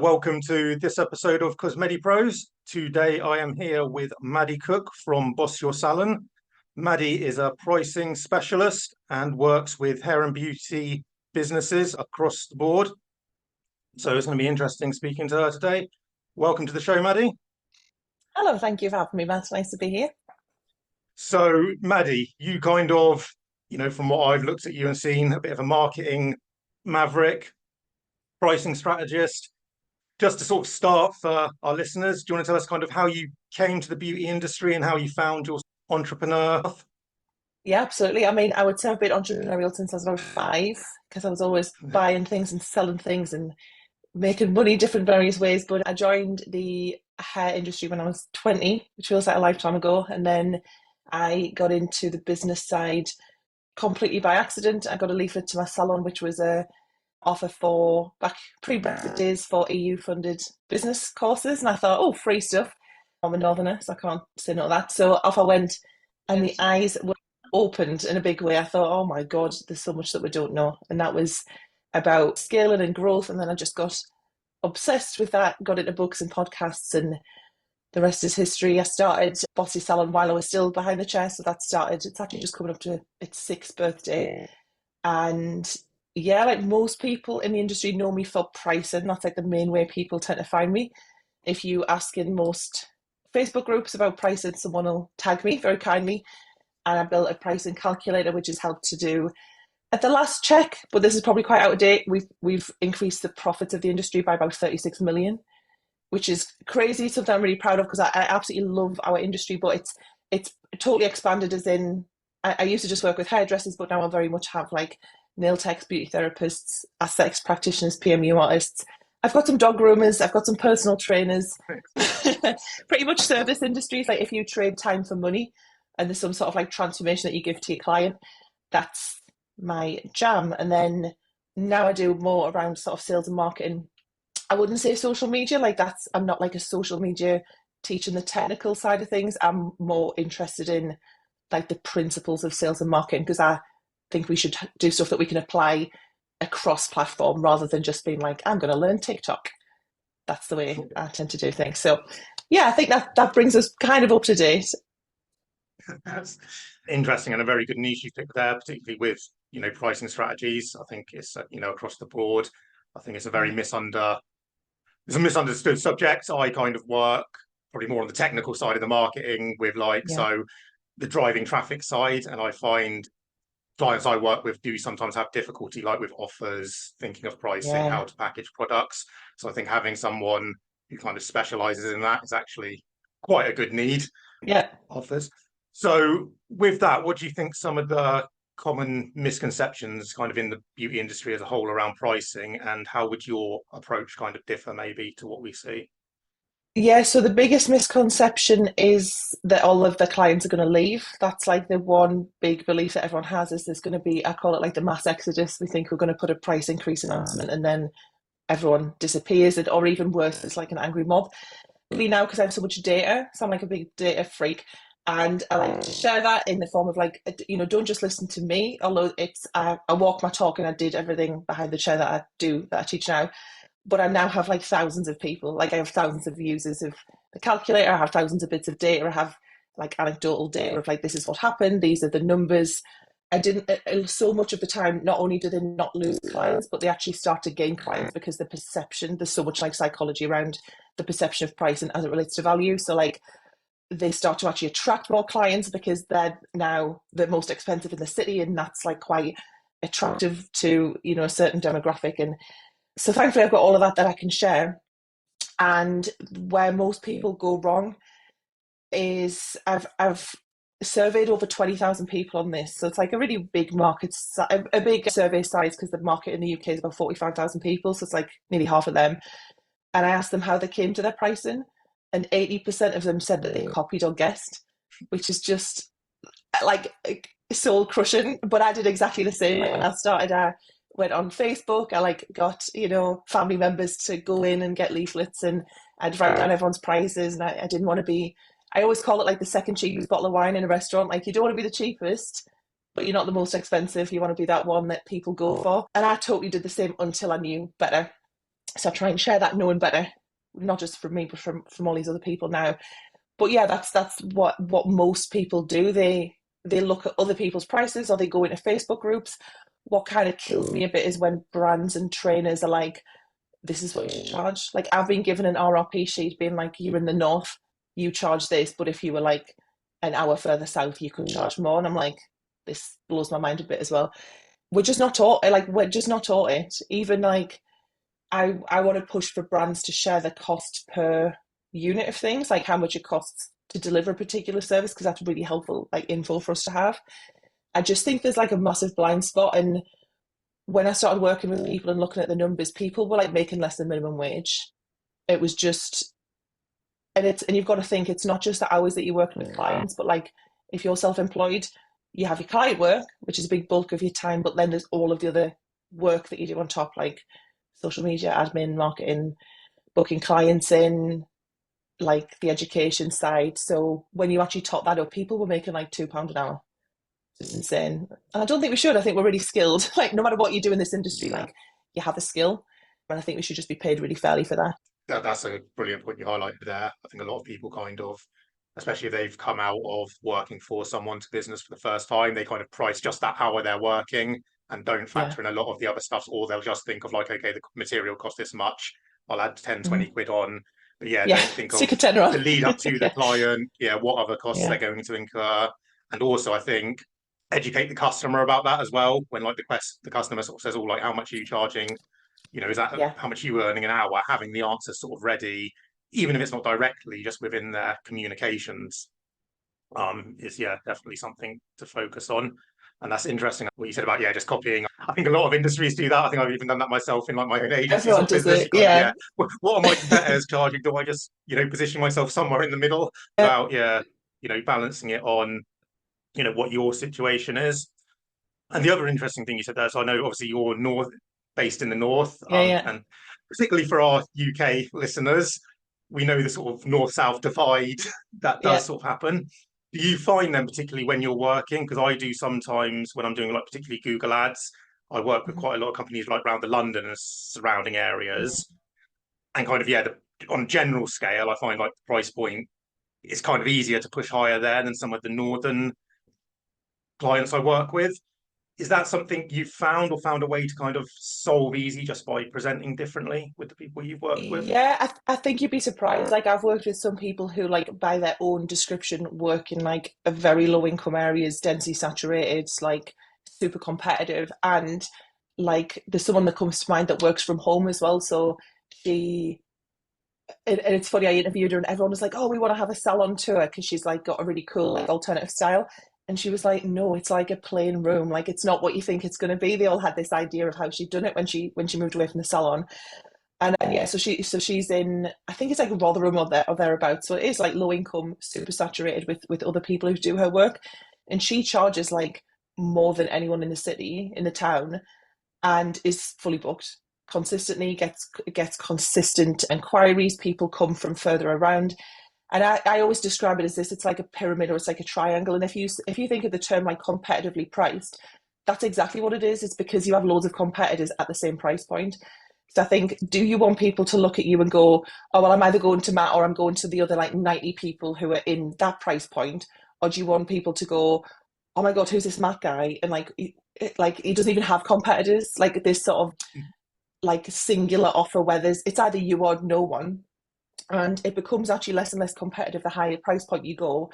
Welcome to this episode of Cosmedi Pros. Today I am here with Maddi Cook from Boss Your Salon. Maddi is a pricing specialist and works with hair and beauty businesses across the board. So it's going to be interesting speaking to her today. Welcome to the show, Maddi. Hello, thank you for having me, Matt. Nice to be here. So, Maddi, you from what I've looked at you and seen, a bit of a marketing maverick, pricing strategist. Just to sort of start for our listeners, do you want to tell us kind of how you came to the beauty industry and how you found your entrepreneur? Yeah, absolutely. I mean, I would say I've been entrepreneurial since I was about five because I was always buying things and selling things and making money different various ways. But I joined the hair industry when I was 20, which feels like a lifetime ago. And then I got into the business side completely by accident. I got a leaflet to my salon, which was a offer for back pre-Brexit days for EU funded business courses. And I thought, oh, free stuff. I'm a northerner, so I can't say no to that. So off I went, and the eyes were opened in a big way. I thought, oh my God, there's so much that we don't know. And that was about scaling and growth. And then I just got obsessed with that, got into books and podcasts, and the rest is history. I started Boss Your Salon while I was still behind the chair. So that started, it's actually just coming up to its sixth birthday. And yeah, like most people in the industry know me for pricing. That's like the main way people tend to find me. If you ask in most Facebook groups about pricing, someone will tag me very kindly. And I built a pricing calculator, which has helped to do at the last check, but this is probably quite out of date. We've increased the profits of the industry by about 36 million, which is crazy. Something I'm really proud of because I absolutely love our industry, but it's totally expanded as in I used to just work with hairdressers, but now I very much have like nail techs, beauty therapists, aesthetics practitioners, PMU artists. I've got some dog groomers, I've got some personal trainers, pretty much service industries. Like if you trade time for money and there's some sort of like transformation that you give to your client, that's my jam. And then now I do more around sort of sales and marketing. I wouldn't say social media, like I'm not like a social media teaching the technical side of things. I'm more interested in like the principles of sales and marketing because I think we should do stuff that we can apply across platform rather than just being like, I'm going to learn TikTok. That's the way I tend to do things. So yeah, I think that brings us kind of up to date. That's interesting and a very good niche you picked there, particularly with, pricing strategies. I think it's, across the board. I think it's a very it's a misunderstood subject. I kind of work probably more on the technical side of the marketing with Yeah. so the driving traffic side. And I find clients I work with do sometimes have difficulty like with offers, thinking of pricing, Yeah. how to package products. So I think having someone who kind of specializes in that is actually quite a good need. Yeah. Offers. So with that, what do you think some of the common misconceptions kind of in the beauty industry as a whole around pricing, and how would your approach kind of differ maybe to what we see? Yeah, so the biggest misconception is that all of the clients are going to leave. That's like the one big belief that everyone has is there's going to be, I call it like the mass exodus. We think we're going to put a price increase announcement and then everyone disappears, or even worse, it's like an angry mob. Really now, because I have so much data, so I'm like a big data freak. And I like to share that in the form of like, don't just listen to me, although I walk my talk and I did everything behind the chair that I teach now, but I now have like thousands of people. Like I have thousands of users of the calculator. I have thousands of bits of data. I have like anecdotal data of like this is what happened. These are the numbers. I didn't so much of the time. Not only did they not lose clients, but they actually start to gain clients because the perception. There's so much like psychology around the perception of pricing as it relates to value. So like they start to actually attract more clients because they're now the most expensive in the city, and that's like quite attractive to a certain demographic. And so thankfully I've got all of that I can share. And where most people go wrong is I've surveyed over 20,000 people on this. So it's like a really big market, a big survey size because the market in the UK is about 45,000 people. So it's like nearly half of them. And I asked them how they came to their pricing. And 80% of them said that they copied or guessed, which is just like soul crushing. But I did exactly the same. Like when I started, I went on Facebook. I like got family members to go in and get leaflets, and I'd write down everyone's prices. And I didn't want to be. I always call it like the second cheapest bottle of wine in a restaurant. Like you don't want to be the cheapest, but you're not the most expensive. You want to be that one that people go for. And I totally did the same until I knew better. So I try and share that knowing better, not just from me, but from all these other people now. But yeah, that's what most people do. They look at other people's prices or they go into Facebook groups. What kind of kills me a bit is when brands and trainers are like, this is what you charge. Like I've been given an RRP sheet being like, you're in the north, you charge this, but if you were like an hour further south, you could charge more. And I'm like, this blows my mind a bit as well. We're just not taught it. Even like I want to push for brands to share the cost per unit of things, like how much it costs to deliver a particular service, because that's really helpful, like info for us to have. I just think there's like a massive blind spot. And when I started working with people and looking at the numbers, people were like making less than minimum wage. It was just, and you've got to think it's not just the hours that you're working with clients, but like if you're self-employed, you have your client work, which is a big bulk of your time, but then there's all of the other work that you do on top, like social media, admin, marketing, booking clients in, like the education side. So when you actually top that up, people were making like £2 an hour. It's insane. And I don't think we should. I think we're really skilled. Like no matter what you do in this industry, like you have a skill. And I think we should just be paid really fairly for that. That's a brilliant point you highlighted there. I think a lot of people kind of, especially if they've come out of working for someone's business for the first time, they kind of price just that hour they're working and don't Yeah. factor in a lot of the other stuff, or they'll just think of like, okay, the material costs this much, I'll add 10, 20 quid on. But yeah, Yeah. don't think Stick a of tenner on. the lead up to the Yeah. client, what other costs Yeah. they're going to incur. And also I think educate the customer about that as well. When like the customer sort of says, oh, like how much are you charging? Is that Yeah. how much you earning an hour? Having the answer sort of ready, even if it's not directly, just within their communications, is definitely something to focus on. And that's interesting what you said about just copying. I think a lot of industries do that. I think I've even done that myself in like my own agency Everyone sort of does business. You it. kind of Yeah. what are my competitors charging? Do I just position myself somewhere in the middle Yeah. without balancing it on what your situation is? And the other interesting thing you said there, so I know obviously you're based in the north, Yeah. Yeah. and particularly for our UK listeners, we know the sort of north-south divide that does Yeah. sort of happen. Do you find them particularly when you're working? Because I do sometimes when I'm doing like particularly Google ads, I work with Mhm. quite a lot of companies like around the London and surrounding Mhm. areas, and kind of on a general scale, I find like the price point is kind of easier to push higher there than some of the northern clients I work with. Is that something you've found or found a way to kind of solve easy just by presenting differently with the people you've worked with? Yeah, I think you'd be surprised. Like I've worked with some people who, like, by their own description, work in like a very low income areas, densely saturated, like super competitive. And like there's someone that comes to mind that works from home as well. So she and it's funny, I interviewed her and everyone was like, oh, we want to have a salon tour because she's like got a really cool like alternative style. And she was like, no, it's like a plain room. Like it's not what you think it's going to be. They all had this idea of how she'd done it when she moved away from the salon. And yeah, so she's in, I think it's like Rotherham or thereabouts. So it is like low income, super saturated with other people who do her work. And she charges like more than anyone in the city, in the town, and is fully booked consistently, gets consistent inquiries. People come from further around. And I always describe it as this: it's like a pyramid or it's like a triangle. And if you think of the term like competitively priced, that's exactly what it is. It's because you have loads of competitors at the same price point. So I think, do you want people to look at you and go, oh, well, I'm either going to Matt or I'm going to the other like 90 people who are in that price point? Or do you want people to go, oh my God, who's this Matt guy? And like he doesn't even have competitors, like this sort of like singular offer where it's either you or no one. And it becomes actually less and less competitive the higher price point you go.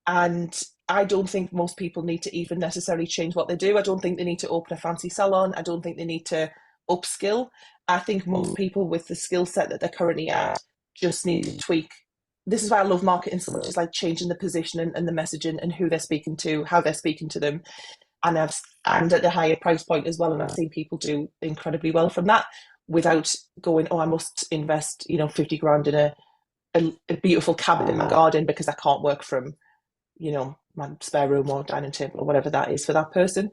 And I don't think most people need to even necessarily change what they do. I don't think they need to open a fancy salon. I don't think they need to upskill. I think most people with the skill set that they're currently at just need to tweak. This is why I love marketing so much, is like changing the position and the messaging and who they're speaking to, how they're speaking to them. And at the higher price point as well. And I've seen people do incredibly well from that without going, oh, I must invest, 50 grand in a beautiful cabinet in my garden because I can't work from, my spare room or dining table or whatever that is for that person.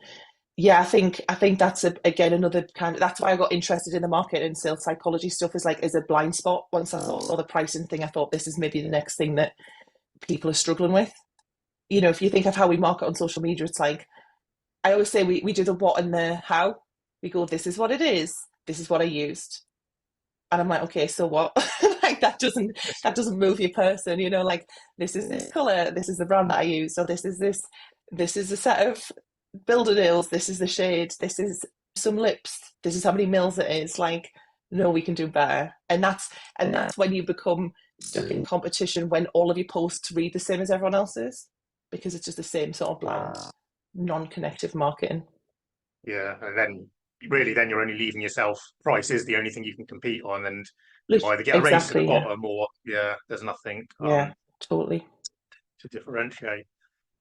Yeah, I think that's again another kind of, that's why I got interested in the market and sales psychology stuff, is like as a blind spot. Once I saw the pricing thing, I thought this is maybe the next thing that people are struggling with. If you think of how we market on social media, it's like I always say we do the what and the how. We go, this is what it is, this is what I used. And I'm like, okay, so what? Like that doesn't move your person, you know, like this is this color, this is the brand that I use, so this is a set of builder nails, this is the shade, this is some lips, this is how many mils it is. Like, no, we can do better. And that's when you become stuck in competition, when all of your posts read the same as everyone else's, because it's just the same sort of bland, non-connective marketing. Yeah, and then really, then you're only leaving yourself. Price is the only thing you can compete on, and you either get a race to the Exactly, yeah. bottom, or yeah, there's nothing Yeah, totally. to differentiate.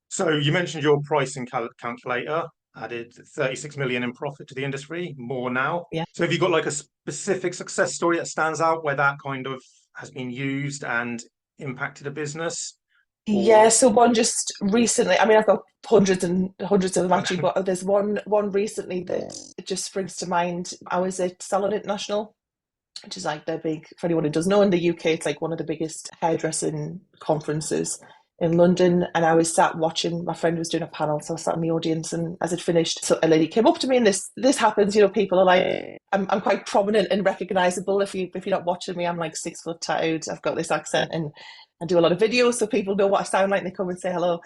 So you mentioned your pricing calculator added 36 million in profit to the industry, more now. Yeah. So have you got like a specific success story that stands out where that kind of has been used and impacted a business? Yeah, Or so one just recently, I mean, I've got hundreds and hundreds of them actually, but there's one recently that just springs to mind. I was at Salon International, which is like the big, for anyone who doesn't know, in the UK, it's like one of the biggest hairdressing conferences in London. And I was sat watching, my friend was doing a panel, so I sat in the audience, and as it finished, so a lady came up to me, and this happens, you know, people are like, I'm quite prominent and recognizable. If you're not watching me, I'm like 6 foot tattooed, I've got this accent, and I do a lot of videos, so people know what I sound like, and they come and say hello.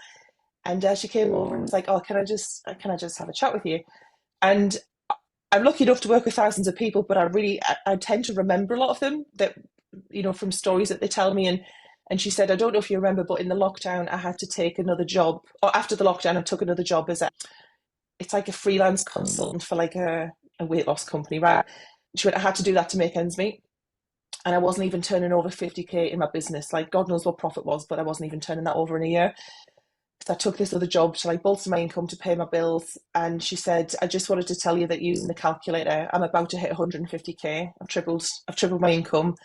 And she came over and was like, oh, can I just have a chat with you? And I'm lucky enough to work with thousands of people, but I tend to remember a lot of them, that, you know, from stories that they tell me. And she said, I don't know if you remember, but in the lockdown, I had to take another job. Or after the lockdown, I took another job as it's like a freelance consultant for like a weight loss company, right? She went, I had to do that to make ends meet. And I wasn't even turning over 50K in my business. Like, God knows what profit was, but I wasn't even turning that over in a year. So I took this other job to like bolster my income to pay my bills. And she said, I just wanted to tell you that using the calculator, I'm about to hit 150K. I've tripled my income.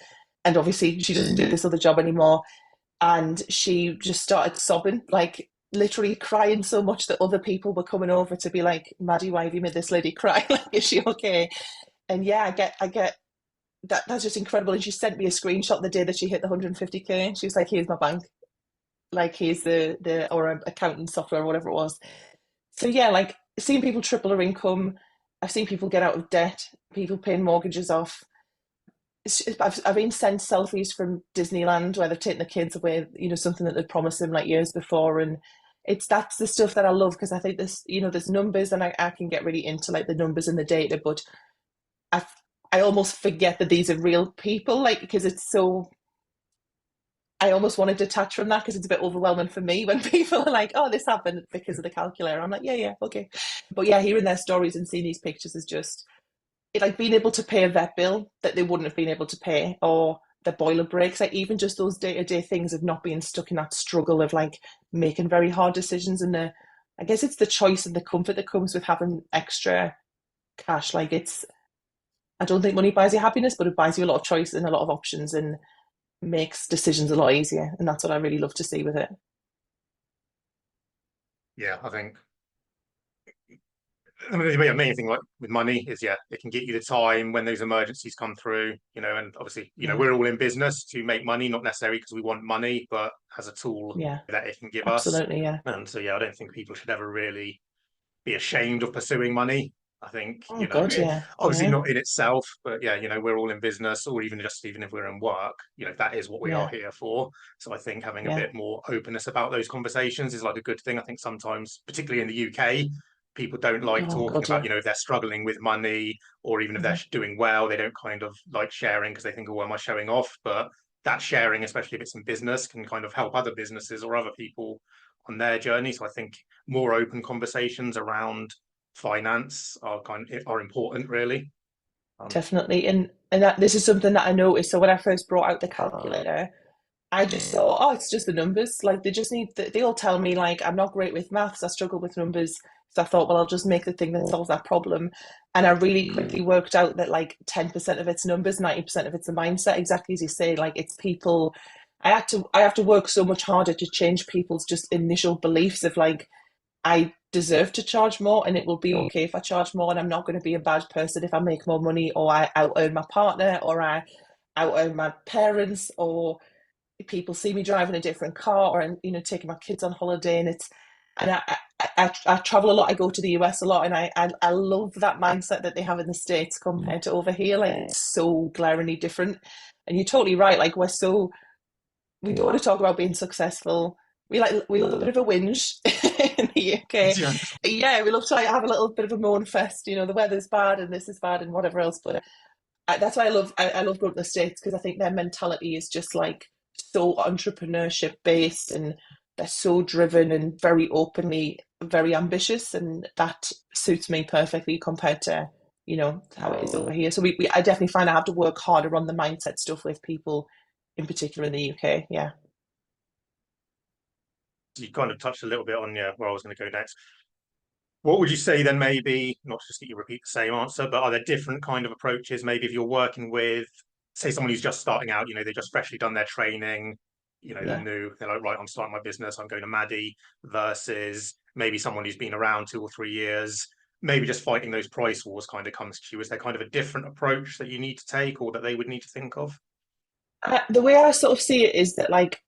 And obviously she doesn't do this other job anymore. And she just started sobbing, like literally crying so much that other people were coming over to be like, Maddie, why have you made this lady cry? Like, is she okay? And yeah, I get that's just incredible. And she sent me a screenshot the day that she hit the 150K. She was like, here's my bank. Like, here's the or accounting software or whatever it was. So yeah, like seeing people triple their income. I've seen people get out of debt, people paying mortgages off. I've been sent selfies from Disneyland where they've taken the kids away, you know, something that they'd promised them like years before. And that's the stuff that I love, because I think this, you know, there's numbers, and I can get really into like the numbers and the data, but I I almost forget that these are real people, like, because it's so, I almost want to detach from that, because it's a bit overwhelming for me when people are like, oh, this happened because of the calculator. I'm like, yeah, okay. But yeah, hearing their stories and seeing these pictures is just, it, like being able to pay a vet bill that they wouldn't have been able to pay, or the boiler breaks, like even just those day-to-day things of not being stuck in that struggle of like making very hard decisions. And I guess it's the choice and the comfort that comes with having extra cash. Like, it's, I don't think money buys you happiness, but it buys you a lot of choice and a lot of options, and makes decisions a lot easier. And that's what I really love to see with it. yeah, I think I mean, the main thing like with money is, yeah, it can get you the time when those emergencies come through, you know, and obviously, you know, Yeah, we're all in business to make money, not necessarily because we want money, but as a tool yeah, that it can give us. absolutely, yeah. And so, yeah, I don't think people should ever really be ashamed of pursuing money. I think, Oh you know, God, yeah, obviously yeah, not in itself, but yeah, you know, we're all in business, or even if we're in work, you know, that is what we are yeah, here for. So I think having a yeah. bit more openness about those conversations is like a good thing. I think sometimes, particularly in the UK, people don't like Oh talking God, about, yeah. you know, if they're struggling with money, or even if they're Mhm. doing well, they don't kind of like sharing because they think, oh, well, am I showing off? But that sharing, especially if it's in business, can kind of help other businesses or other people on their journey. So I think more open conversations around finance are important, really. Um, Definitely. And that this is something that I noticed. So when I first brought out the calculator, I just thought, oh, it's just the numbers. Like, they all tell me like I'm not great with maths, I struggle with numbers. So I thought, well, I'll just make the thing that solves that problem. And I really quickly worked out that like 10% of it's numbers, 90% of it's the mindset, exactly as you say. Like, it's people. I have to work so much harder to change people's just initial beliefs of like, I deserve to charge more, and it will be okay if I charge more, and I'm not going to be a bad person if I make more money, or I out earn my partner, or I out earn my parents, or people see me driving a different car, or, you know, taking my kids on holiday. And it's, and I travel a lot. I go to the US a lot, and I love that mindset that they have in the States compared to over here. Like it's so glaringly different. And you're totally right. Like we don't want to talk about being successful. We love a bit of a whinge in the UK. Yeah. Yeah, we love to like have a little bit of a moan fest. You know, the weather's bad and this is bad and whatever else. But that's why I love going to the States because I think their mentality is just like so entrepreneurship based and they're so driven and very openly very ambitious, and that suits me perfectly compared to how it is over here. So I definitely find I have to work harder on the mindset stuff with people in particular in the UK. Yeah. You kind of touched a little bit on where I was going to go next. What would you say then, maybe, not just get you repeat the same answer, but are there different kind of approaches? Maybe if you're working with, say, someone who's just starting out, they've just freshly done their training, they're Yeah. new, they're like, right, I'm starting my business, I'm going to Maddy, versus maybe someone who's been around 2 or 3 years, maybe just fighting those price wars kind of comes to you. Is there kind of a different approach that you need to take or that they would need to think of? The way I sort of see it is that like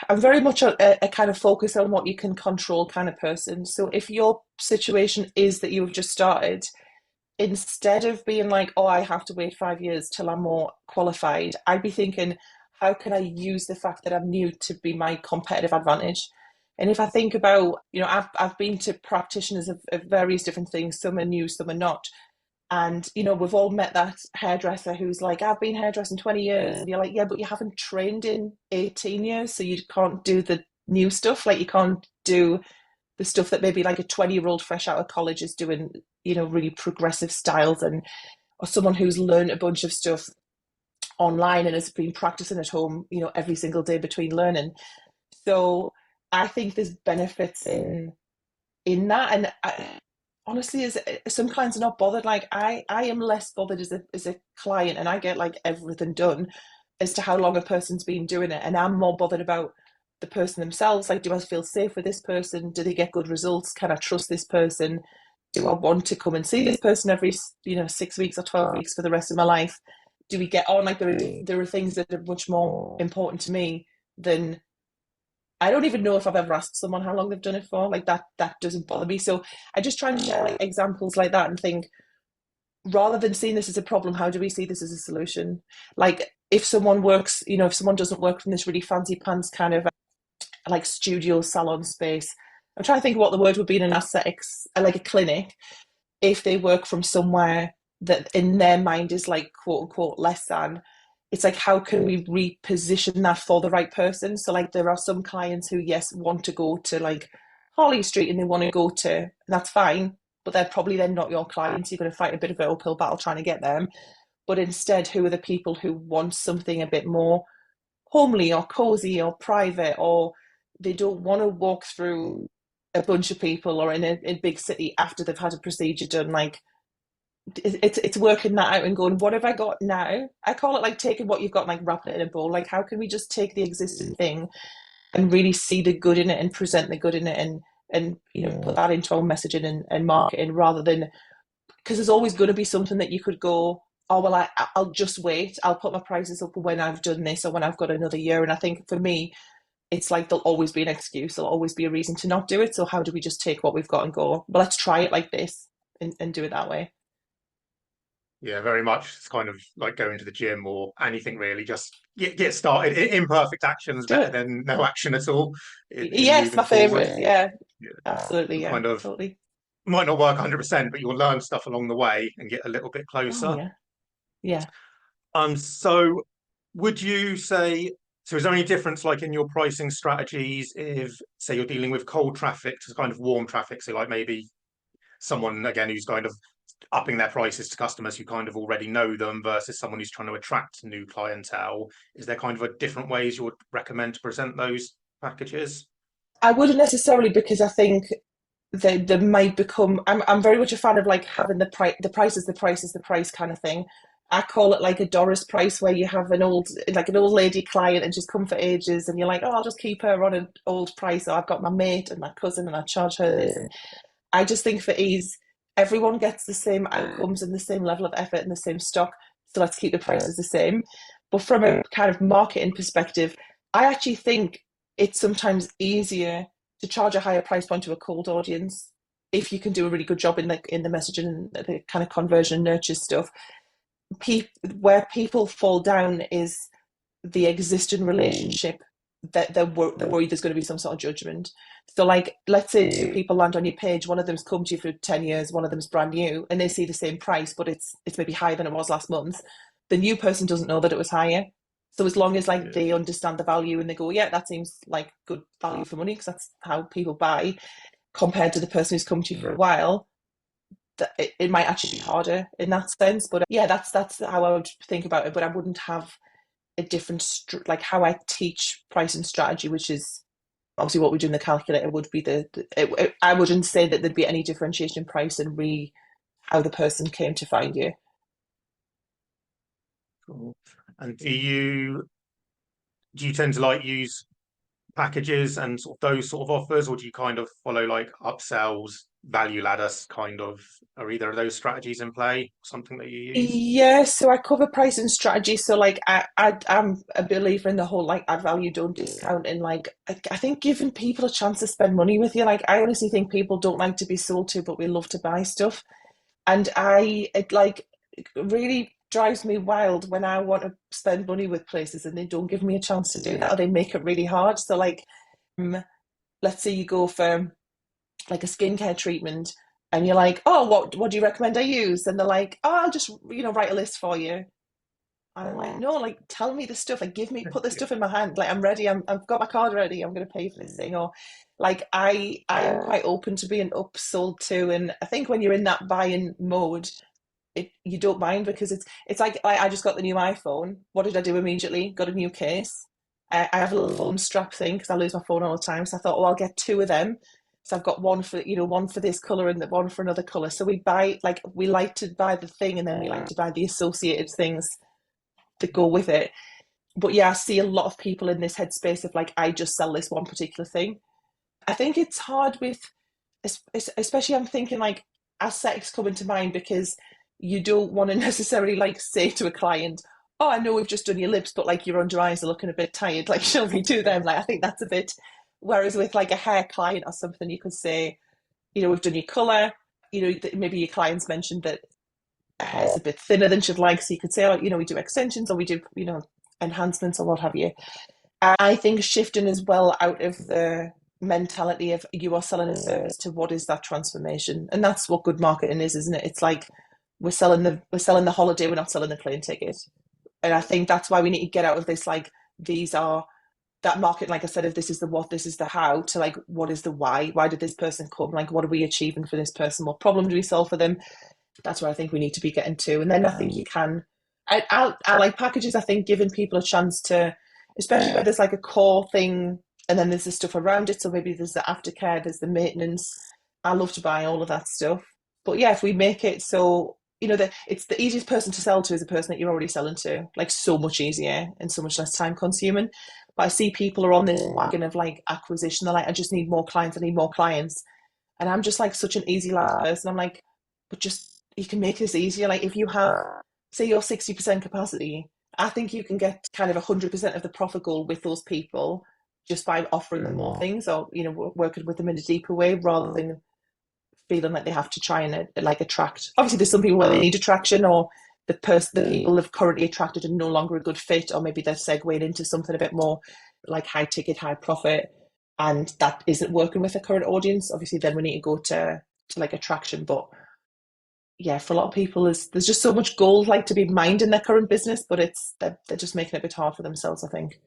I'm very much a kind of focus on what you can control kind of person. So if your situation is that you have just started, instead of being like, oh, I have to wait 5 years till I'm more qualified, I'd be thinking, how can I use the fact that I'm new to be my competitive advantage? And if I think about, I've been to practitioners of various different things. Some are new, some are not. And, we've all met that hairdresser who's like, I've been hairdressing 20 years. And you're like, yeah, but you haven't trained in 18 years. So you can't do the new stuff. Like you can't do the stuff that maybe like a 20-year-old fresh out of college is doing, really progressive styles, and or someone who's learned a bunch of stuff online and has been practicing at home, every single day between learning. So I think there's benefits in that. And honestly, as some clients are not bothered. Like I am less bothered as a client, and I get like everything done as to how long a person's been doing it, and I'm more bothered about the person themselves. Like, do I feel safe with this person? Do they get good results? Can I trust this person? Do I want to come and see this person every 6 weeks or 12 weeks for the rest of my life? Do we get on? Like there are things that are much more important to me than, I don't even know if I've ever asked someone how long they've done it for. Like that doesn't bother me. So I just try and share like examples like that and think, rather than seeing this as a problem, how do we see this as a solution? Like if someone works, if someone doesn't work from this really fancy pants kind of like studio salon space, I'm trying to think of what the word would be in an aesthetics, like a clinic, if they work from somewhere that in their mind is like quote unquote less than, it's like, how can we reposition that for the right person? So like there are some clients who, yes, want to go to like Harley Street and they want to go to, and that's fine, but they're probably then not your clients. You're going to fight a bit of an uphill battle trying to get them. But instead, who are the people who want something a bit more homely or cozy or private, or they don't want to walk through a bunch of people or in a big city after they've had a procedure done? Like it's working that out and going, what have I got now? I call it like taking what you've got and like wrapping it in a bowl. Like how can we just take the existing thing and really see the good in it and present the good in it, and put that into our messaging and marketing, rather than, because there's always going to be something that you could go, oh well, I'll just wait, I'll put my prices up when I've done this or when I've got another year. And I think for me, it's like there'll always be an excuse, there'll always be a reason to not do it. So how do we just take what we've got and go, well, let's try it like this and do it that way? Yeah, very much. It's kind of like going to the gym or anything really. Just get started. Imperfect action is Do better it. than no action at all in Yes, moving my forward. favorite. Yeah, Yeah. absolutely. You'll Yeah, kind of totally. might not work 100%, but you'll learn stuff along the way and get a little bit Oh closer. yeah, yeah. So would you say, so is there any difference like in your pricing strategies if, say, you're dealing with cold traffic to kind of warm traffic? So like maybe someone again who's kind of upping their prices to customers who kind of already know them versus someone who's trying to attract new clientele. Is there kind of a different ways you would recommend to present those packages? I wouldn't necessarily, because I think they might become. I'm very much a fan of like having the price kind of thing. I call it like a Doris price, where you have an old lady client and she's come for ages, and you're like, oh, I'll just keep her on an old price. Or I've got my mate and my cousin, and I charge her this. And I just think for ease, everyone gets the same outcomes and the same level of effort and the same stock. So let's keep the prices the same. But from a kind of marketing perspective, I actually think it's sometimes easier to charge a higher price point to a cold audience if you can do a really good job in the messaging and the kind of conversion and nurture stuff. Where people fall down is the existing relationship, that they're worried there's going to be some sort of judgment. So, like, let's say two people land on your page, one of them's come to you for 10 years, one of them's brand new, and they see the same price, but it's maybe higher than it was last month. The new person doesn't know that it was higher. So as long as like Yeah. they understand the value and they go, yeah, that seems like good value for money, because that's how people buy, compared to the person who's come to you for a while, that it might actually be harder in that sense. But yeah, that's how I would think about it. But I wouldn't have a different like how I teach pricing strategy, which is obviously what we do in the calculator, would be I wouldn't say that there'd be any differentiation in price and how the person came to find you. Cool. And do you tend to like use packages and sort of those sort of offers, or do you kind of follow like upsells, value ladders kind of, are either of those strategies in play, something that you use? Yeah, so I cover pricing strategy. So like I'm a believer in the whole like add value, don't discount, and like I think giving people a chance to spend money with you. Like I honestly think people don't like to be sold to, but we love to buy stuff. And it like really drives me wild when I want to spend money with places and they don't give me a chance to do that, or they make it really hard. So like um, let's say you go for like a skincare treatment and you're like, oh, what do you recommend I use? And they're like, oh, I'll just write a list for you. And I'm like, no, like tell me the stuff, like put the Yeah. stuff in my hand, like I'm ready, I've got my card ready, I'm going to pay for this thing. Or like I am quite open to being upsold to, and I think when you're in that buying mode, you don't mind, because it's like I just got the new iPhone. What did I do immediately? Got a new case. I have a little phone strap thing because I lose my phone all the time. So I thought, well, I'll get two of them. So I've got one for this color and one for another color. So we like to buy the thing, and then we like to buy the associated things that go with it. But yeah, I see a lot of people in this headspace of like, I just sell this one particular thing. I think it's hard with, especially I'm thinking like aesthetics come into mind, because you don't want to necessarily like say to a client, oh, I know we've just done your lips, but like your under eyes are looking a bit tired. Like, shall we do them? Like, I think that's a bit, whereas with like a hair client or something, you could say, we've done your color, maybe your clients mentioned that hair is a bit thinner than she'd like. So you could say, oh, we do extensions, or we do, enhancements, or what have you. I think shifting as well out of the mentality of you are selling a service to what is that transformation, and that's what good marketing is, isn't it? It's like we're selling the holiday, we're not selling the plane ticket, and I think that's why we need to get out of this like these are that market. Like I said, if this is the what, this is the how, to like what is the why? Why did this person come? Like what are we achieving for this person? What problem do we solve for them? That's where I think we need to be getting to, and then I think you can. I like packages. I think giving people a chance to, especially where there's like a core thing, and then there's the stuff around it. So maybe there's the aftercare, there's the maintenance. I love to buy all of that stuff. But yeah, if we make it so that it's the easiest person to sell to is a person that you're already selling to, like so much easier and so much less time consuming. But I see people are on this wagon of like acquisition. They're like, I just need more clients. I need more clients. And I'm just like such an easy last person. I'm like, but just you can make this easier. Like if you have, say, your 60% capacity, I think you can get kind of 100% of the profit goal with those people just by offering them more things, or working with them in a deeper way, rather than feeling like they have to try and like attract. Obviously, there's some people where they need attraction, or the people they've currently attracted are no longer a good fit, or maybe they're segueing into something a bit more like high ticket, high profit, and that isn't working with the current audience. Obviously, then we need to go to like attraction. But yeah, for a lot of people, there's just so much gold like to be mined in their current business, but they're just making it a bit hard for themselves, I think.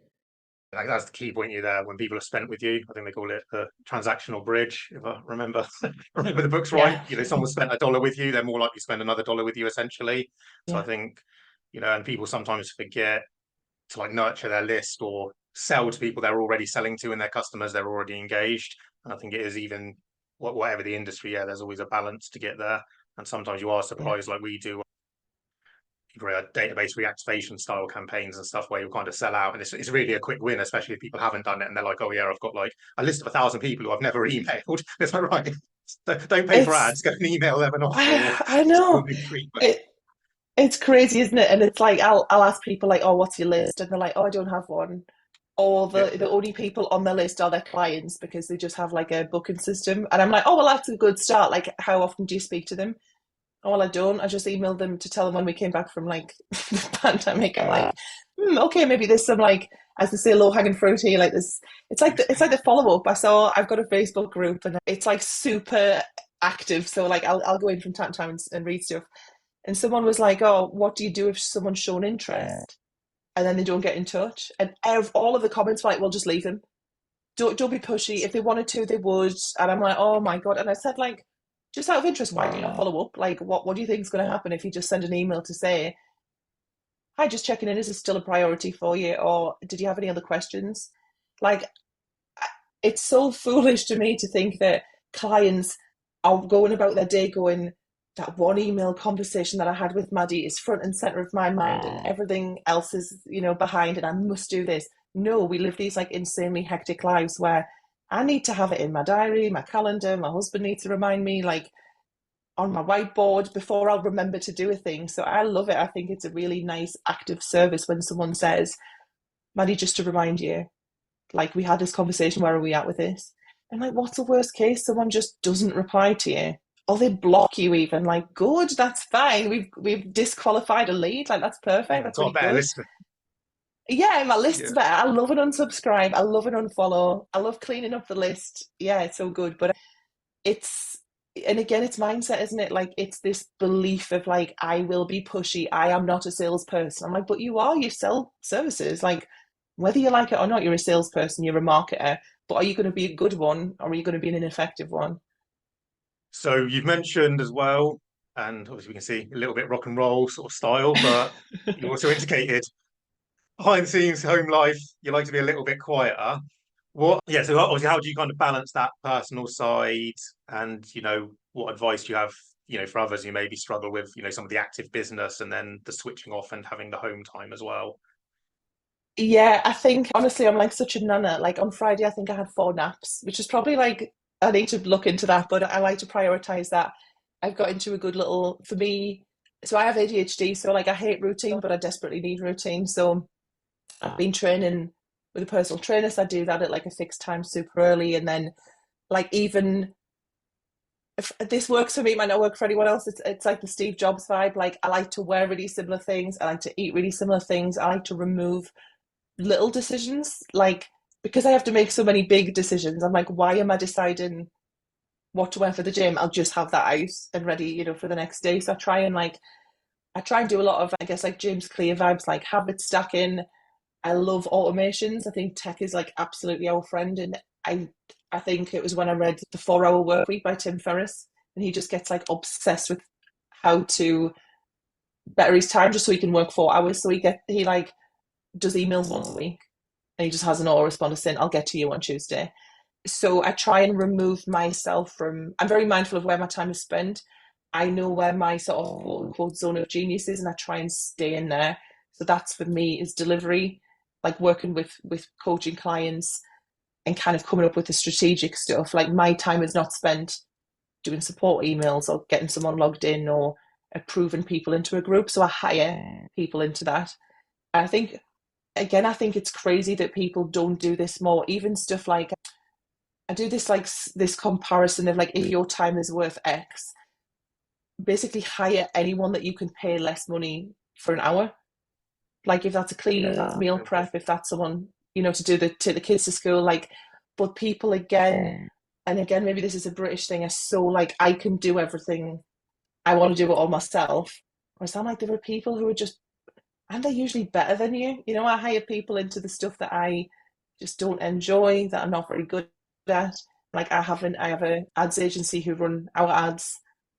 Like that's the key point you there. When people have spent with you, I think they call it the transactional bridge. If I remember remember the books right, Yeah, someone spent $1 with you, they're more likely to spend another dollar with you, essentially. So I yeah, think, and people sometimes forget to like nurture their list or sell to people they're already selling to, and their customers they're already engaged. And I think it is even whatever the industry, yeah, there's always a balance to get there. And sometimes you are yeah. surprised, like we do database reactivation style campaigns and stuff where you kind of sell out, and it's really a quick win, especially if people haven't done it and they're like, oh yeah, I've got like a list of 1,000 people who I've never emailed. It's like, right, don't pay for It's ads, go and email them and offer, or I know it. It's crazy, isn't it? And it's like I'll ask people like, "Oh, what's your list?" And they're like, "Oh, I don't have one." or Yeah. the only people on their list are their clients because they just have like a booking system. And I'm like, oh, well, that's a good start. Like, how often do you speak to them? Oh, well, I don't. I just emailed them to tell them when we came back from like the pandemic. I'm like, okay, maybe there's some like, as they say, low hanging fruit here. Like this, it's like the follow up. I've got a Facebook group and it's like super active. So like, I'll go in from time to time and read stuff. And someone was like, oh, what do you do if someone's shown interest and then they don't get in touch? And all of the comments were like, well, just leave them. Don't be pushy. If they wanted to, they would. And I'm like, oh my God. And I said, like, just out of interest, why do you not follow up? Like, what do you think is going to happen if you just send an email to say, hi, just checking in, is this still a priority for you? Or did you have any other questions? Like, it's so foolish to me to think that clients are going about their day going, that one email conversation that I had with Maddy is front and center of my mind and everything else is, behind and I must do this. No, we live these like insanely hectic lives where I need to have it in my diary, my calendar, my husband needs to remind me like on my whiteboard before I'll remember to do a thing. So I love it. I think it's a really nice active service when someone says, Maddy, just to remind you, like we had this conversation, where are we at with this? And like, what's the worst case? Someone just doesn't reply to you. Or they block you even. Like, good, that's fine. We've disqualified a lead. Like, that's perfect. That's Got a really better good. listener. Yeah, my list's Yeah. better. I love an unsubscribe. I love an unfollow. I love cleaning up the list. Yeah, it's so good. But it's, and again, it's mindset, isn't it? Like, it's this belief of like, I will be pushy. I am not a salesperson. I'm like, but you are. You sell services. Like, whether you like it or not, you're a salesperson. You're a marketer. But are you going to be a good one, or are you going to be an ineffective one? So you've mentioned as well, and obviously we can see a little bit rock and roll sort of style, but you also indicated behind the scenes home life, you like to be a little bit quieter. Yeah, so obviously, how do you kind of balance that personal side and, what advice do you have, for others who maybe struggle with, some of the active business and then the switching off and having the home time as well? Yeah, I think honestly, I'm like such a nana. Like on Friday, I think I had 4 naps, which is probably like I need to look into that, but I like to prioritize that. I've got into a good little for me. So I have ADHD, so like I hate routine, but I desperately need routine. So I've been training with a personal trainer, so I do that at like a fixed time super early, and then like even if this works for me, it might not work for anyone else. It's like the Steve Jobs vibe. Like I like to wear really similar things. I like to eat really similar things. I like to remove little decisions, like because I have to make so many big decisions. I'm like, why am I deciding what to wear for the gym? I'll just have that out and ready, for the next day. So I try and do a lot of, I guess, like James Clear vibes, like habit stacking. I love automations. I think tech is like absolutely our friend, and I think it was when I read The 4 Hour Work Week by Tim Ferriss, and he just gets like obsessed with how to better his time just so he can work 4 hours. So he like does emails once a week and he just has an autoresponder saying, I'll get to you on Tuesday. So I try and remove myself from, I'm very mindful of where my time is spent. I know where my sort of quote unquote zone of genius is and I try and stay in there. So that's for me is delivery, like working with coaching clients and kind of coming up with the strategic stuff. Like my time is not spent doing support emails or getting someone logged in or approving people into a group. So I hire people into that. I think again, I think it's crazy that people don't do this more. Even stuff like I do this like this comparison of like if your time is worth X, basically hire anyone that you can pay less money for an hour. Like if that's a cleaner, if that's meal prep, if that's someone to do the take the kids to school. Like, but people again and again, maybe this is a British thing. Are so like I can do everything. I want to do it all myself. Whereas I'm like there are people who are just and they're usually better than you. I hire people into the stuff that I just don't enjoy, that I'm not very good at. Like I have a ads agency who run our ads.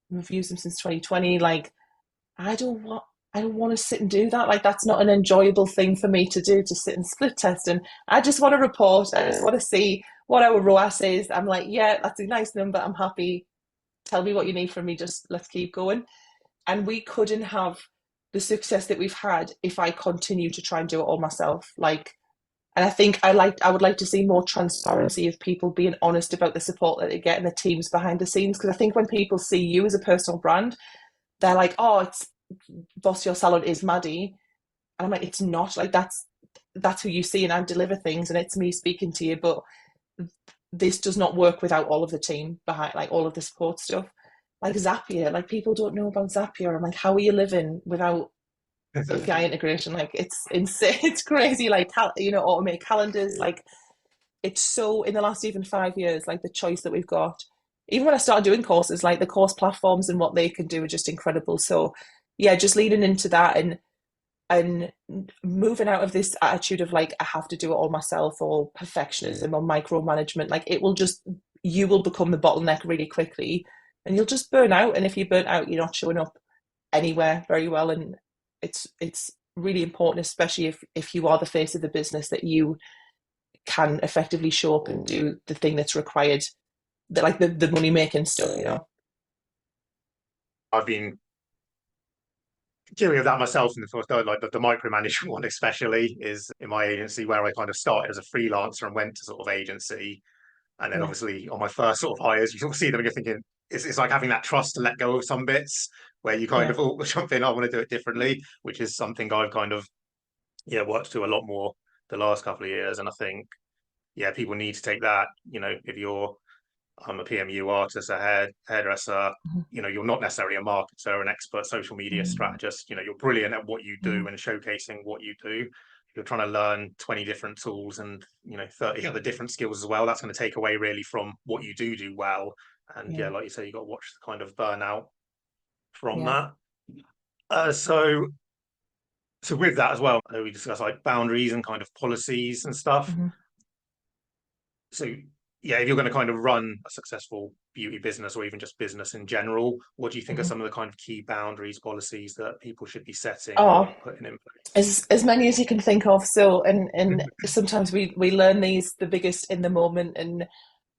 We've used them since 2020. Like I don't want to sit and do that. Like that's not an enjoyable thing for me to do to sit and split test. And I just want to report. I just want to see what our ROAS is. I'm like, yeah, that's a nice number. I'm happy. Tell me what you need from me. Just let's keep going. And we couldn't have the success that we've had if I continue to try and do it all myself. Like, and I think I would like to see more transparency of people being honest about the support that they get and the teams behind the scenes. Because I think when people see you as a personal brand, they're like, oh, it's Boss Your Salon is Maddy. And I'm like, it's not like that's who you see, and I deliver things and it's me speaking to you, but this does not work without all of the team behind, like all of the support stuff. Like Zapier, like people don't know about Zapier. I'm like, how are you living without API integration? Like it's insane, it's crazy. Like automate calendars. Like it's so in the last even 5 years, like the choice that we've got. Even when I started doing courses, like the course platforms and what they can do are just incredible. So yeah, just leaning into that and moving out of this attitude of like I have to do it all myself or perfectionism or micromanagement. Like it will just you will become the bottleneck really quickly and you'll just burn out. And if you burn out, you're not showing up anywhere very well. And it's really important, especially if you are the face of the business, that you can effectively show up and do the thing that's required, that like the money making stuff. I've been dealing with that myself in the first, like the micromanagement one, especially, is in my agency where I kind of started as a freelancer and went to sort of agency. And then Yeah, obviously on my first sort of hires, you sort of see them and you're thinking, it's like having that trust to let go of some bits where you kind yeah, of, oh, something I want to do it differently, which is something I've kind of, worked to a lot more the last couple of years. And I think, people need to take that, if you're I'm a PMU artist, a hairdresser. mhm, You're not necessarily a marketer, an expert social media mhm, strategist. You're brilliant at what you yeah, do and showcasing what you do. You're trying to learn 20 different tools and 30 other different skills as well. That's going to take away really from what you do well. And yeah, like you say, you got to watch the kind of burnout from yeah. that. So with that as well, I know we discussed like boundaries and kind of policies and stuff. Mhm, So if you're going to kind of run a successful beauty business or even just business in general, what do you think are mhm. some of the kind of key boundaries, policies that people should be setting Oh, or putting in place? as many as you can think of. So, and sometimes we learn these the biggest in the moment. And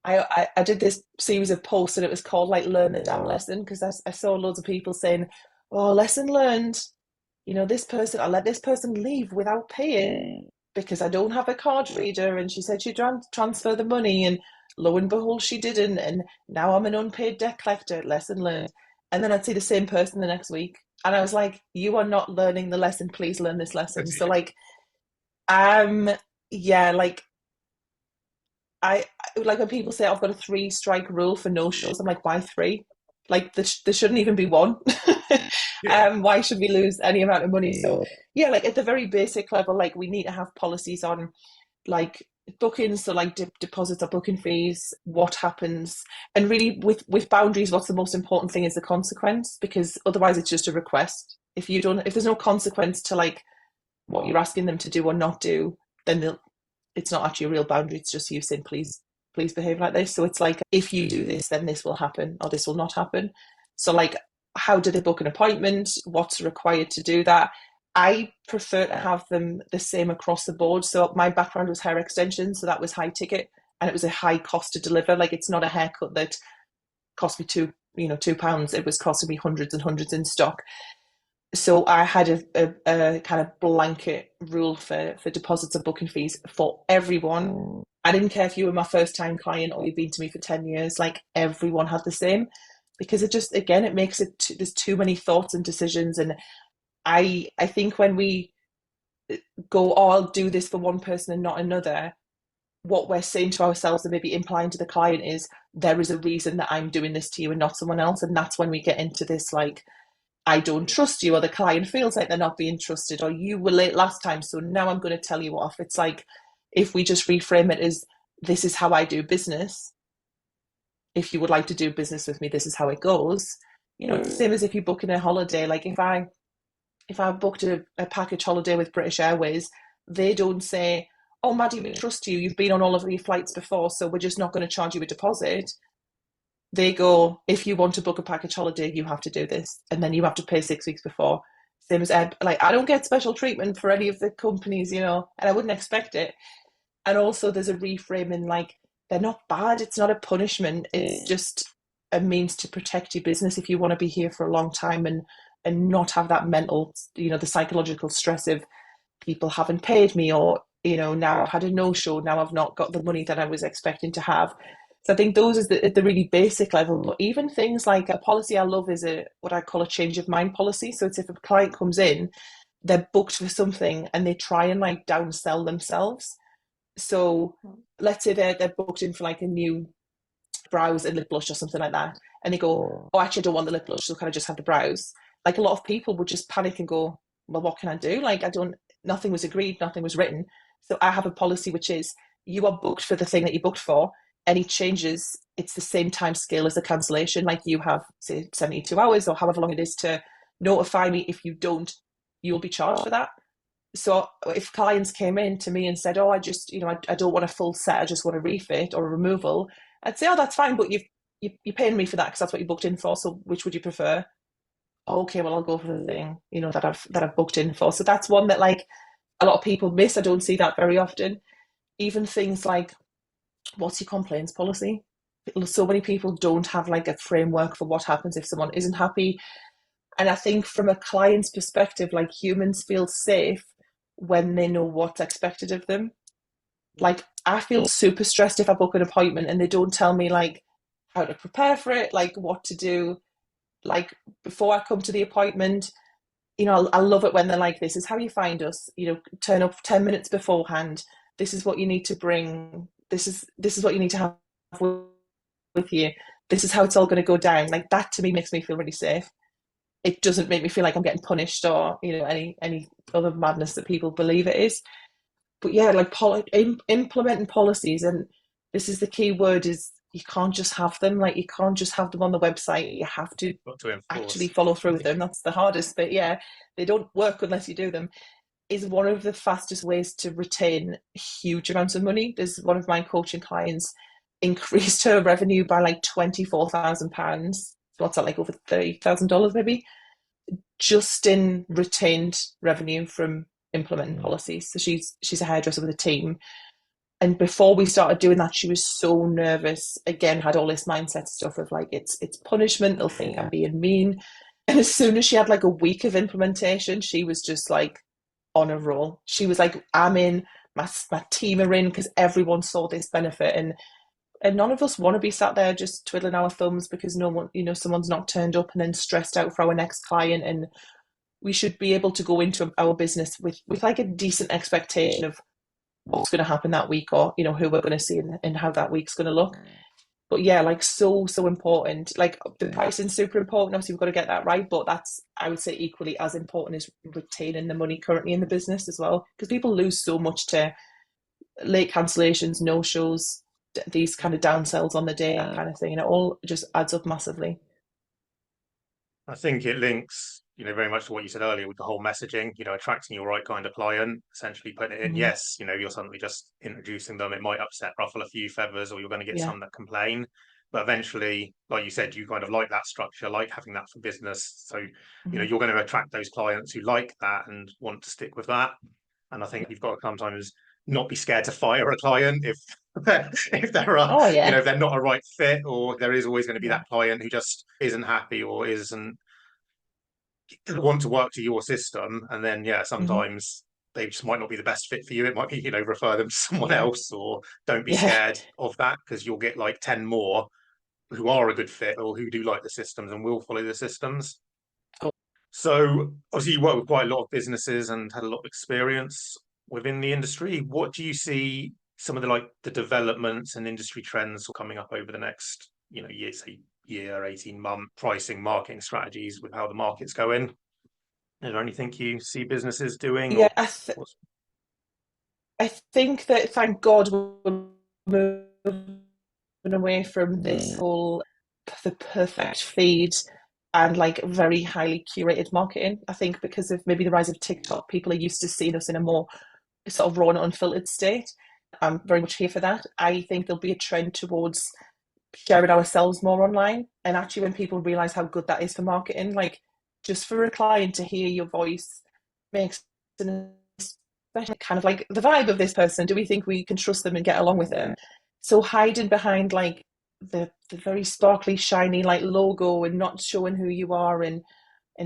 I did this series of posts and it was called like learn the damn lesson, because I saw loads of people saying, oh, lesson learned, this person, I let this person leave without paying because I don't have a card reader, and she said she'd transfer the money, and lo and behold she didn't, and now I'm an unpaid debt collector. Lesson learned. And then I'd see the same person the next week and I was like, you are not learning the lesson, please learn this lesson. So like um yeah, like I like when people say I've got a 3 strike rule for no shows. I'm like, why three? Like there shouldn't even be one. Yeah, Why should we lose any amount of money? So yeah, like at the very basic level, like we need to have policies on like bookings, so like deposits or booking fees, what happens, and really with boundaries, what's the most important thing is the consequence, because otherwise it's just a request. If there's no consequence to like what you're asking them to do or not do, then it's not actually a real boundary. It's just you saying, please behave like this. So it's like, if you do this, then this will happen or this will not happen. So like, how do they book an appointment? What's required to do that? I prefer to have them the same across the board. So my background was hair extensions, so that was high ticket and it was a high cost to deliver. Like it's not a haircut that cost me £2. It was costing me hundreds and hundreds in stock. So I had a kind of blanket rule for deposits and booking fees for everyone. I didn't care if you were my first time client or you've been to me for 10 years, like everyone had the same, because it just, again, it makes there's too many thoughts and decisions. And I think when we go, oh, I'll do this for one person and not another, what we're saying to ourselves and maybe implying to the client is there is a reason that I'm doing this to you and not someone else. And that's when we get into this like, I don't trust you, or the client feels like they're not being trusted, or you were late last time, so now I'm going to tell you off. It's like, if we just reframe it as, this is how I do business. If you would like to do business with me, this is how it goes. It's the same as if you book in a holiday. Like if I booked a package holiday with British Airways, they don't say, oh, Maddie, we trust you. You've been on all of your flights before, so we're just not going to charge you a deposit. They go, if you want to book a package holiday, you have to do this, and then you have to pay 6 weeks before. Same as Ed. Like, I don't get special treatment for any of the companies, and I wouldn't expect it. And also, there's a reframing, like, they're not bad. It's not a punishment. It's just a means to protect your business if you want to be here for a long time and not have that mental, the psychological stress of people haven't paid me, or now I've had a no-show, now I've not got the money that I was expecting to have. So I think those is at the really basic level. But even things like a policy I love is what I call a change of mind policy. So it's if a client comes in they're booked for something and they try and like downsell themselves. So let's say they're booked in for like a new brows and lip blush or something like that, and they go, "Oh, actually, I don't want the lip blush, so can I just have the brows?" Like a lot of people would just panic and go, "Well, what can I do? Like, I don't. Nothing was agreed, nothing was written." So I have a policy which is you are booked for the thing that you booked for. Any changes, it's the same time scale as the cancellation. Like you have, say, 72 hours or however long it is to notify me. If you don't, you'll be charged for that. So if clients came in to me and said, "Oh, I just, I don't want a full set, I just want a refit or a removal," I'd say, "Oh, that's fine, but you're paying me for that because that's what you booked in for. So which would you prefer?" "Oh, okay, well, I'll go for the thing, that I've booked in for." So that's one that like a lot of people miss. I don't see that very often. Even things like, what's your complaints policy? So many people don't have like a framework for what happens if someone isn't happy. And I think from a client's perspective, like humans feel safe when they know what's expected of them. Like I feel super stressed if I book an appointment and they don't tell me like how to prepare for it, like what to do, like before I come to the appointment. I love it when they're like, "This is how you find us. Turn up 10 minutes beforehand. This is what you need to bring. This is what you need to have with you. This is how it's all going to go down." Like that to me makes me feel really safe. It doesn't make me feel like I'm getting punished or any other madness that people believe it is. But yeah, like implementing policies, and this is the key word, is you can't just have them. Like you can't just have them on the website. You have to Got to actually enforce. follow through with them. That's the hardest bit. Yeah, they don't work unless you do them. Is one of the fastest ways to retain huge amounts of money. There's one of my coaching clients increased her revenue by like £24,000. What's that, like over $30,000 maybe, just in retained revenue from implementing policies. So she's a hairdresser with a team. And before we started doing that, she was so nervous. Again, had all this mindset stuff of like it's punishment, they'll think I'm being mean. And as soon as she had like a week of implementation, she was just like on a roll. She was like, "I'm in, my team are in," because everyone saw this benefit. And none of us want to be sat there just twiddling our thumbs because no one, someone's not turned up and then stressed out for our next client. And we should be able to go into our business with like a decent expectation of what's going to happen that week, or who we're going to see and how that week's going to look. But yeah, like so important. Like the pricing's super important. Obviously, we've got to get that right, but that's, I would say, equally as important as retaining the money currently in the business as well, because people lose so much to late cancellations, no shows, these kind of downsells on the day, that kind of thing, and it all just adds up massively. I think it links, very much to what you said earlier with the whole messaging, attracting your right kind of client, essentially putting it in. Mm-hmm. Yes, you're suddenly just introducing them. It might ruffle a few feathers, or you're going to get Yeah. some that complain. But eventually, like you said, you kind of like that structure, like having that for business. So, Mm-hmm. you're going to attract those clients who like that and want to stick with that. And I think you've got to sometimes not be scared to fire a client if if they're Oh yeah. if they're not a right fit, or there is always going to be Yeah. that client who just isn't happy or isn't want to work to your system. And then Mm-hmm. sometimes they just might not be the best fit for you. It might be, refer them to someone Yeah. else, or don't be Yeah. scared of that, because you'll get like 10 more who are a good fit or who do like the systems and will follow the systems. Oh, So obviously you work with quite a lot of businesses and had a lot of experience within the industry. What do you see some of the developments and industry trends coming up over the next, year, say year, 18-month pricing, marketing strategies with how the market's going? Is there anything you see businesses doing, yeah. or what's I think that, thank God, we're moving away from this whole the perfect feed and like very highly curated marketing. I think because of maybe the rise of TikTok, people are used to seeing us in a more sort of raw and unfiltered state. I'm very much here for that. I think there'll be a trend towards sharing ourselves more online. And actually, when people realize how good that is for marketing, like just for a client to hear your voice makes an especially kind of like the vibe of this person. Do we think we can trust them and get along with them? So hiding behind like the very sparkly, shiny like logo and not showing who you are, and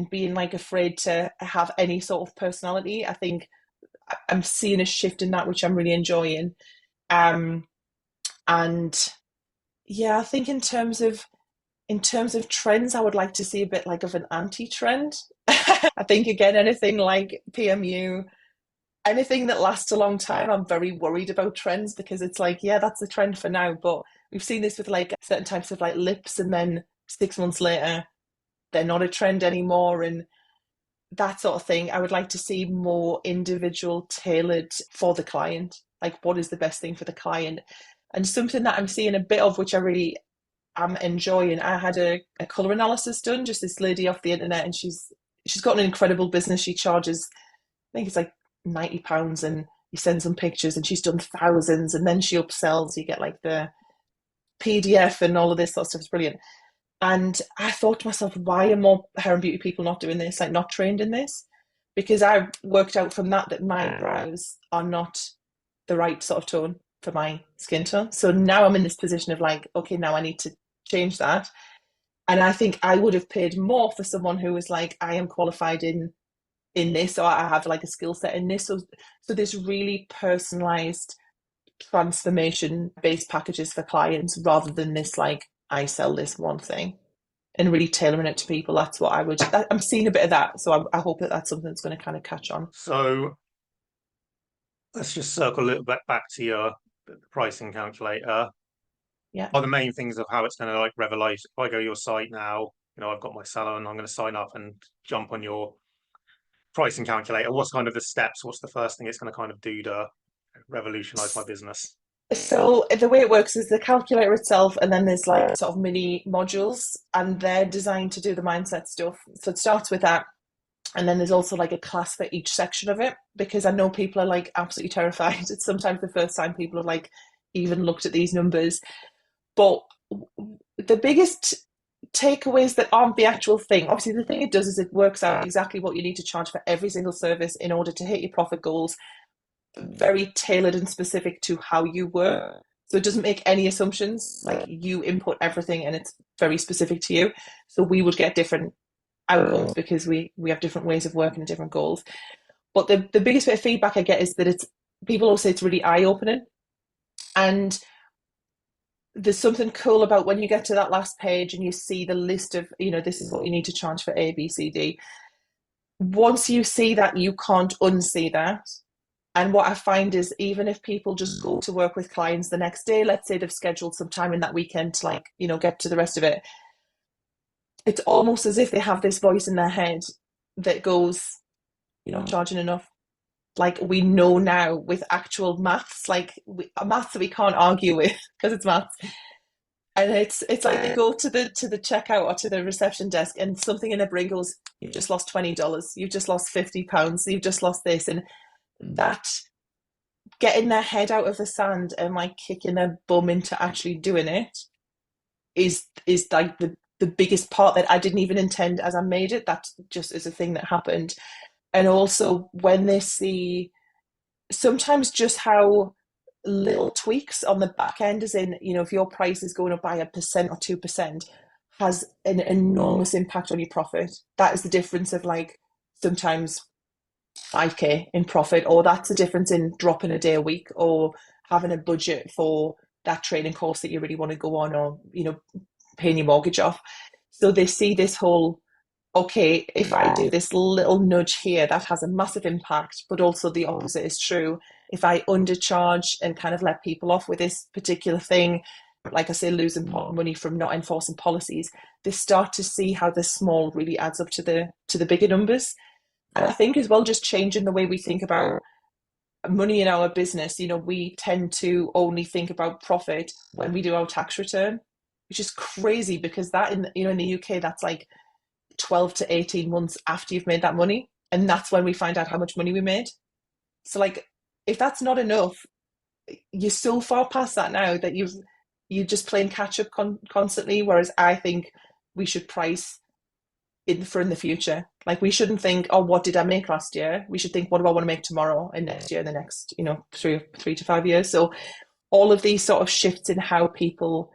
being like afraid to have any sort of personality, I think I'm seeing a shift in that, which I'm really enjoying. Um, and yeah, I think in terms of in terms of trends, I would like to see a bit like of an anti-trend. I think again, anything like PMU, anything that lasts a long time, I'm very worried about trends because it's like, yeah, that's the trend for now. But we've seen this with like certain types of like lips, and then 6 months later, they're not a trend anymore. And that sort of thing. I would like to see more individual tailored for the client. Like, what is the best thing for the client? And something that I'm seeing a bit of, which I really am enjoying. I had a color analysis done, just this lady off the internet, and she's got an incredible business. She charges, I think it's like £90, and you send some pictures, and she's done thousands, and then she upsells. You get like the PDF and all of this sort of stuff. It's brilliant. And I thought to myself, why are more hair and beauty people not doing this, like not trained in this? Because I worked out from that that my brows are not the right sort of tone for my skin tone. So now I'm in this position of like, okay, now I need to change that. And I think I would have paid more for someone who was like, I am qualified in this, or I have like a skill set in this. So this really personalized transformation based packages for clients rather than this like I sell this one thing, and really tailoring it to people. That's what I'm seeing a bit of that. So I hope that that's something that's going to kind of catch on. So let's just circle a little bit back to your the pricing calculator. Yeah. Are the main things of how it's going to like revelate? If I go to your site now, I've got my salon, I'm going to sign up and jump on your pricing calculator. What's kind of the steps? What's the first thing it's going to kind of do to revolutionize my business? So the way it works is the calculator itself, and then there's like sort of mini modules, and they're designed to do the mindset stuff. So it starts with that. And then there's also like a class for each section of it, because I know people are like absolutely terrified. It's sometimes the first time people have like even looked at these numbers. But the biggest takeaways that aren't the actual thing, obviously the thing it does is it works out exactly what you need to charge for every single service in order to hit your profit goals, very tailored and specific to how you work. So it doesn't make any assumptions. Like, you input everything and it's very specific to you. So we would get different outcomes because we have different ways of working and different goals. But the biggest bit of feedback I get is that it's people all say it's really eye-opening. And there's something cool about when you get to that last page and you see the list of, this is what you need to charge for A, B, C, D. Once you see that, you can't unsee that. And what I find is, even if people just go to work with clients the next day, let's say they've scheduled some time in that weekend to like, get to the rest of it, it's almost as if they have this voice in their head that goes, you're not charging enough. Like, we know now with actual maths, like maths that we can't argue with because it's maths. And it's like they go to the checkout or to the reception desk, and something in their brain goes, you've just lost $20, you've just lost £50, you've just lost this. And that, getting their head out of the sand and like kicking their bum into actually doing it is like the biggest part that I didn't even intend as I made it. That just is a thing that happened. And also when they see sometimes just how little tweaks on the back end, as in, if your price is going up by 1% or 2%, has an enormous impact on your profit. That is the difference of like sometimes 5k in profit, or that's the difference in dropping a day a week, or having a budget for that training course that you really want to go on, or paying your mortgage off. So they see this whole, okay, if I do this little nudge here, that has a massive impact. But also the opposite is true. If I undercharge and kind of let people off with this particular thing, like I say, losing money from not enforcing policies, they start to see how the small really adds up to the bigger numbers. And I think as well, just changing the way we think about money in our business. We tend to only think about profit when we do our tax return, which is crazy, because that in the UK, that's like 12 to 18 months after you've made that money. And that's when we find out how much money we made. So like, if that's not enough, you're so far past that now that you're just playing catch up constantly. Whereas I think we should price in the future. Like, we shouldn't think, oh, what did I make last year? We should think, what do I want to make tomorrow and next year and the next, 3 to 5 years. So all of these sort of shifts in how people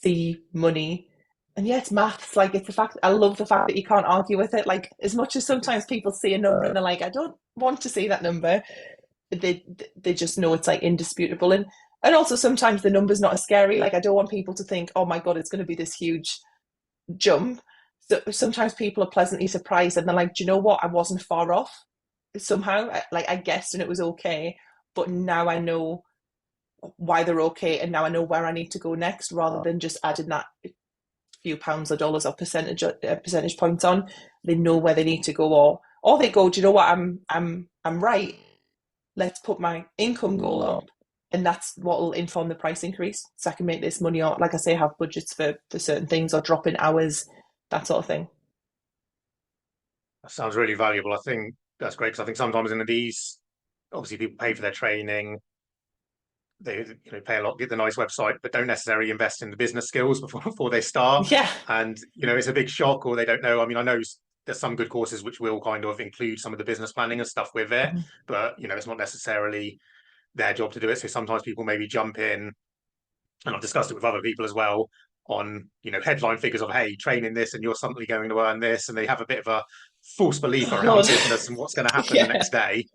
see money. And yeah, it's maths. Like, it's the fact, I love the fact that you can't argue with it. Like, as much as sometimes people see a number and they're like, I don't want to see that number, they just know it's like indisputable. And also sometimes the number's not as scary. Like, I don't want people to think, oh my God, it's going to be this huge jump. So sometimes people are pleasantly surprised and they're like, do you know what? I wasn't far off somehow. Like I guessed and it was okay, but now I know why they're okay, and now I know where I need to go next, rather than just adding that few pounds or dollars or percentage points on. They know where they need to go, or they go, do you know what? I'm right. Let's put my income goal up, and that's what will inform the price increase. So I can make this money, or like I say, have budgets for certain things, or drop in hours, that sort of thing. That sounds really valuable. I think that's great because I think sometimes in these, obviously people pay for their training, they pay a lot, get the nice website, but don't necessarily invest in the business skills before they start. Yeah, And it's a big shock, or they don't know. I mean, I know there's some good courses which will kind of include some of the business planning and stuff with it, but it's not necessarily their job to do it. So sometimes people maybe jump in, and I've discussed it with other people as well, on headline figures of, hey, train in this and you're suddenly going to earn this, and they have a bit of a false belief oh around Lord, business and what's going to happen the yeah, next day,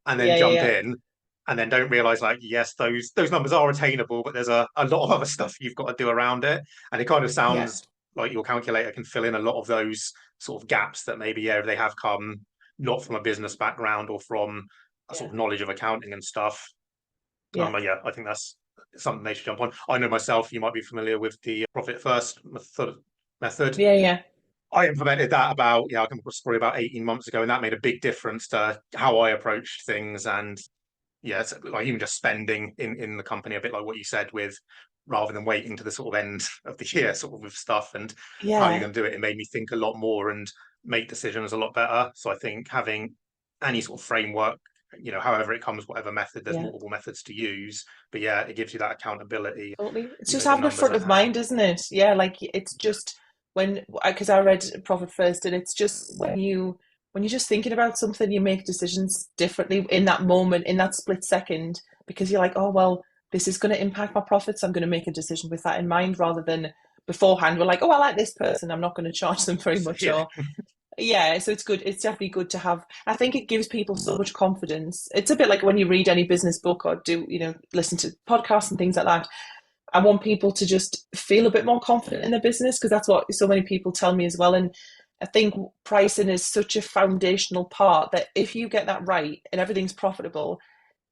and then yeah, yeah, jump yeah, in and then don't realize, like, yes, those numbers are attainable, but there's a lot of other stuff you've got to do around it. And it kind of yeah, sounds like your calculator can fill in a lot of those sort of gaps that maybe, yeah, they have come not from a business background or from a yeah, sort of knowledge of accounting and stuff. yeah, Yeah, I think that's something they should jump on. I know myself, you might be familiar with the profit first method. yeah, yeah, I implemented that about, yeah, I can probably about 18 months ago, and that made a big difference to how I approached things. And yeah, it's like even just spending in the company, a bit like what you said, with rather than waiting to the sort of end of the year, sort of with stuff and how you're yeah, going to do it. It made me think a lot more and make decisions a lot better. So I think having any sort of framework, however it comes, whatever method, there's yeah. multiple methods to use. But yeah, it gives you that accountability, Totally. It's just the having a numbers front at of hand. mind, isn't it? Yeah, like it's just when because I read Profit First, and it's just when you're just thinking about something, you make decisions differently in that moment, in that split second, because you're like, oh well, this is going to impact my profits. I'm going to make a decision with that in mind, rather than beforehand. We're like, oh, I like this person. I'm not going to charge them very So much, yeah, or yeah. So it's good. It's definitely good to have. I think it gives people so much confidence. It's a bit like when you read any business book or do listen to podcasts and things like that. I want people to just feel a bit more confident in their business, because that's what so many people tell me as well. And I think pricing is such a foundational part that if you get that right and everything's profitable,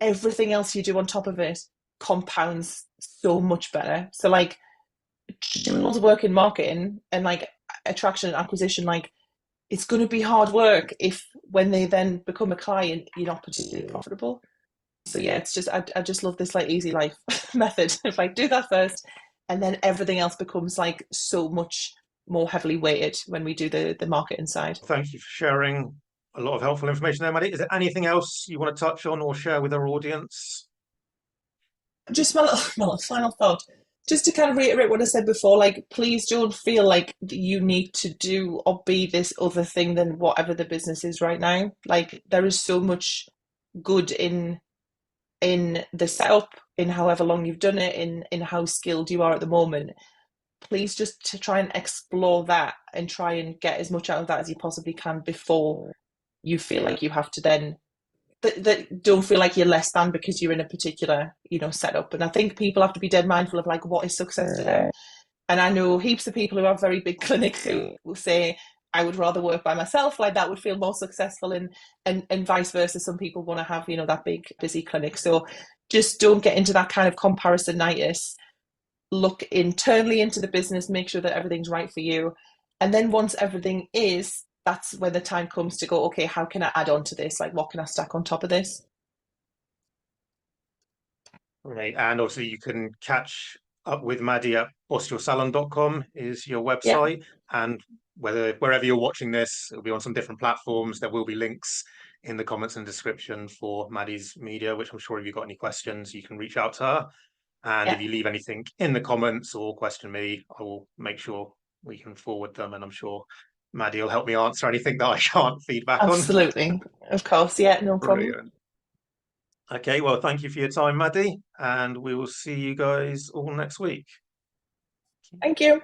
everything else you do on top of it compounds so much better. So like doing lots of work in marketing and like attraction and acquisition, like it's going to be hard work if when they then become a client, you're not particularly profitable. So yeah, it's just I just love this like easy life method. If I do that first, and then everything else becomes like so much more heavily weighted when we do the marketing side. thank you for sharing a lot of helpful information there, Maddie. Is there anything else you want to touch on or share with our audience? Just my little final thought, just to kind of reiterate what I said before, like please don't feel like you need to do or be this other thing than whatever the business is right now. Like there is so much good in the setup, in however long you've done it, in how skilled you are at the moment. Please just to try and explore that and try and get as much out of that as you possibly can before you feel like you have to then that don't feel like you're less than because you're in a particular setup. And I think people have to be dead mindful of like what is success to them. And I know heaps of people who have very big clinics who will say, I would rather work by myself, like that would feel more successful, and vice versa. Some people want to have that big busy clinic. So just don't get into that kind of comparisonitis. Look internally into the business, make sure that everything's right for you. And then once everything is, that's when the time comes to go, okay, how can I add on to this? Like, what can I stack on top of this? Right. And obviously you can catch up with Maddy at bossyoursalon.com is your Yeah, website. And wherever you're watching this, it'll be on some different platforms. There will be links in the comments and description for Maddy's media, which I'm sure if you've got any questions, you can reach out to her. And yeah, if you leave anything in the comments or question me, I will make sure we can forward them. And I'm sure Maddy will help me answer anything that I can't feedback on. absolutely. Of course. Yeah, no problem. Brilliant. Okay, well, thank you for your time, Maddy, and we will see you guys all next week. Thank you.